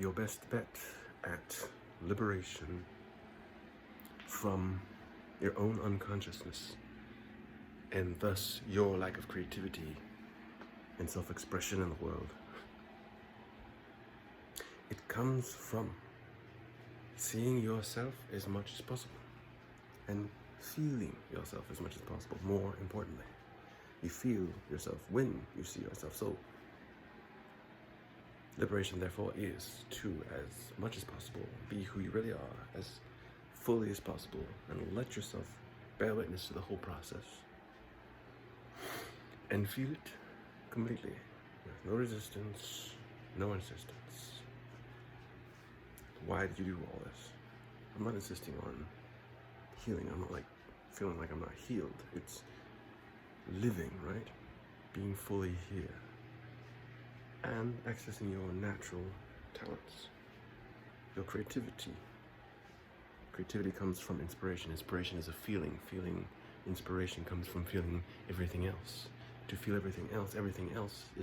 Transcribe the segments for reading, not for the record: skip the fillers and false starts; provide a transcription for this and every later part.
your best bet at liberation from your own unconsciousness, and thus your lack of creativity and self-expression in the world. It comes from seeing yourself as much as possible and feeling yourself as much as possible. More importantly, you feel yourself when you see yourself. So liberation, therefore, is to, as much as possible, be who you really are, as fully as possible, and let yourself bear witness to the whole process and feel it completely, with no resistance, no insistence. Why did you do all this? I'm not insisting on healing. I'm not like feeling like I'm not healed. It's living, right? Being fully here and accessing your natural talents, your creativity. Creativity comes from inspiration. Inspiration is a feeling. Inspiration comes from feeling everything else. To feel everything else is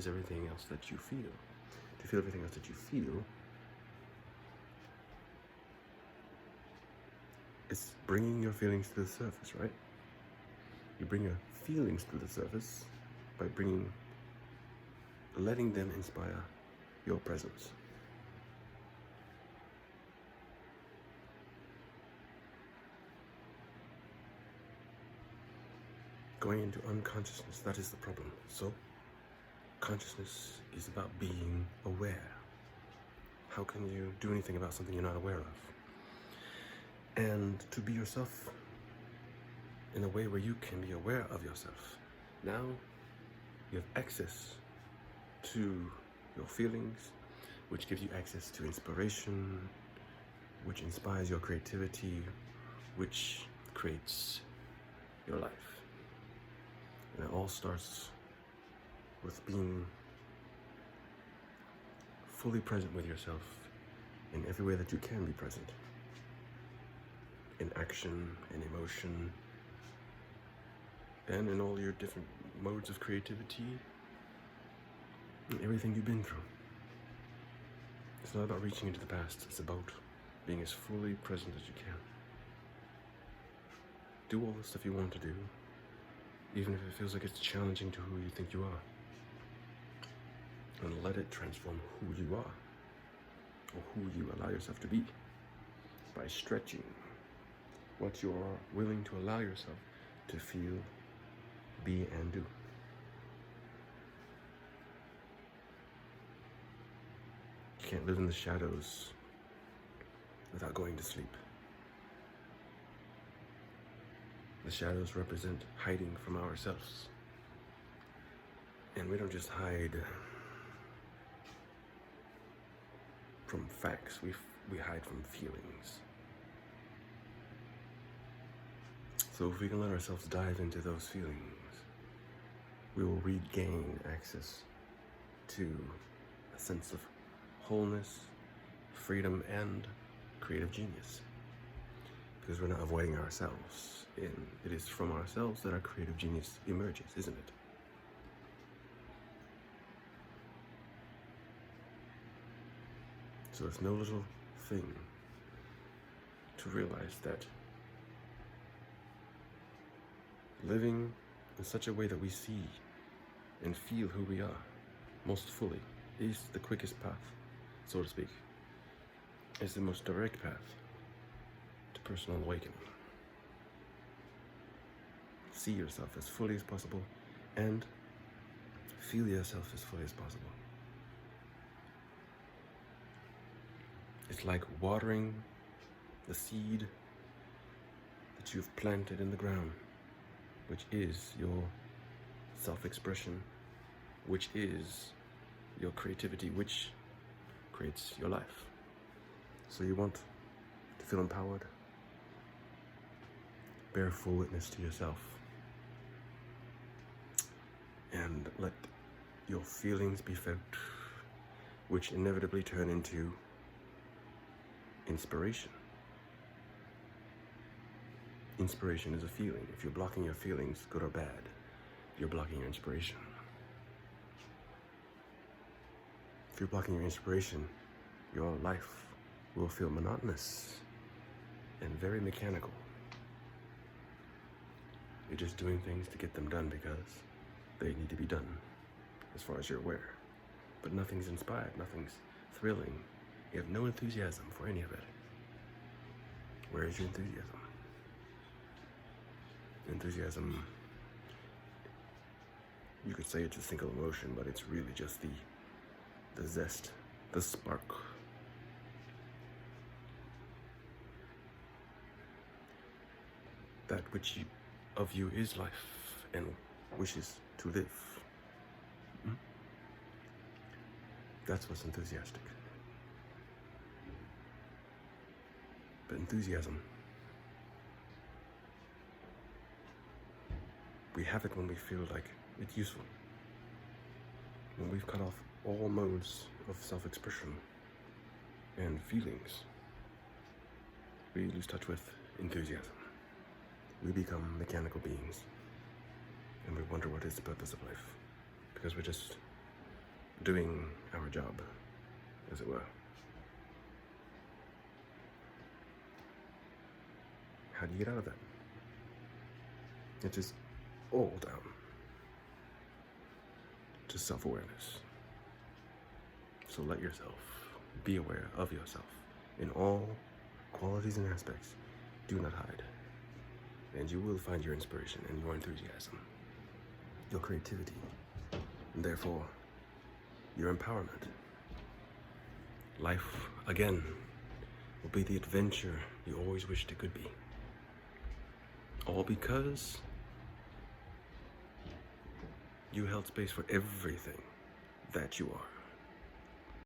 everything else that you feel. To feel everything else that you feel, it's bringing your feelings to the surface, right? You bring your feelings to the surface by letting them inspire your presence. Going into unconsciousness, that is the problem. So, consciousness is about being aware. How can you do anything about something you're not aware of? And to be yourself in a way where you can be aware of yourself. Now, you have access to your feelings, which gives you access to inspiration, which inspires your creativity, which creates your life. And it all starts with being fully present with yourself in every way that you can be present. In action, in emotion, and in all your different modes of creativity, and everything you've been through. It's not about reaching into the past, it's about being as fully present as you can. Do all the stuff you want to do, even if it feels like it's challenging to who you think you are. And let it transform who you are, or who you allow yourself to be, by stretching what you are willing to allow yourself to feel, be, and do. You can't live in the shadows without going to sleep. The shadows represent hiding from ourselves. And we don't just hide from facts, we hide from feelings. So if we can let ourselves dive into those feelings, we will regain access to a sense of wholeness, freedom, and creative genius. Because we're not avoiding ourselves. It is from ourselves that our creative genius emerges, isn't it? So it's no little thing to realize that living in such a way that we see and feel who we are most fully is the quickest path, so to speak. It's the most direct path to personal awakening. See yourself as fully as possible and feel yourself as fully as possible. It's like watering the seed that you've planted in the ground, which is your self-expression, which is your creativity, which creates your life. So you want to feel empowered? Bear full witness to yourself. And let your feelings be felt, which inevitably turn into inspiration. Inspiration is a feeling. If you're blocking your feelings, good or bad, you're blocking your inspiration. If you're blocking your inspiration, your life will feel monotonous and very mechanical. You're just doing things to get them done because they need to be done, as far as you're aware. But nothing's inspired, nothing's thrilling. You have no enthusiasm for any of it. Where is your enthusiasm? Enthusiasm, you could say it's a single emotion, but it's really just the zest, the spark. That which of you is life and wishes to live. That's what's enthusiastic. But enthusiasm, we have it when we feel like it's useful. When we've cut off all modes of self-expression and feelings, we lose touch with enthusiasm. We become mechanical beings, and we wonder what is the purpose of life, because we're just doing our job, as it were. How do you get out of that? It is all down to self-awareness. So let yourself be aware of yourself in all qualities and aspects. Do not hide. And you will find your inspiration and your enthusiasm, your creativity, and therefore your empowerment. Life, again, will be the adventure you always wished it could be. All because you held space for everything that you are.